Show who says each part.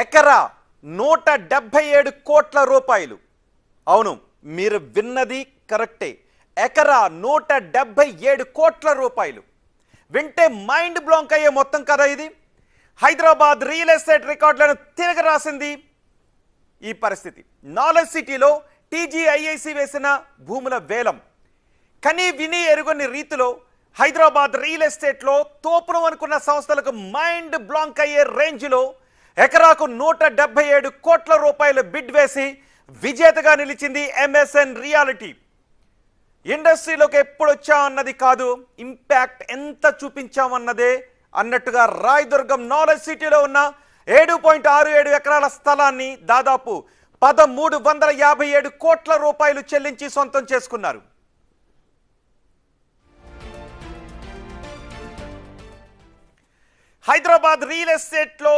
Speaker 1: ఎకరా 177 కోట్ల రూపాయలు. అవును, మీరు విన్నది కరెక్టే. ఎకరా 177 కోట్ల రూపాయలు. వింటే మైండ్ బ్లాంక్ అయ్యే మొత్తం కదా ఇది. హైదరాబాద్ రియల్ ఎస్టేట్ రికార్డులను తిరగరాసింది ఈ పరిస్థితి. నాలెడ్జ్ సిటీలో టీజీఐఐసి వేసిన భూముల వేలం కనీ విని ఎరుగని రీతిలో హైదరాబాద్ రియల్ ఎస్టేట్లో తోపును అనుకున్న సంస్థలకు మైండ్ బ్లాంక్ అయ్యే రేంజ్లో ఎకరాకు 177 కోట్ల రూపాయలు బిడ్ వేసి విజేతగా నిలిచింది ఎంఎస్ఎన్ రియాలిటీ. ఇండస్ట్రీలోకి ఎప్పుడు వచ్చామన్నది కాదు, ఇంపాక్ట్ ఎంత చూపించామన్నదే అన్నట్టుగా రాయదుర్గం నాలెడ్జ్ సిటీలో ఉన్న 7.67 ఎకరాల స్థలాన్ని దాదాపు 1357 కోట్ల రూపాయలు చెల్లించి సొంతం చేసుకున్నారు. హైదరాబాద్ రియల్ ఎస్టేట్లో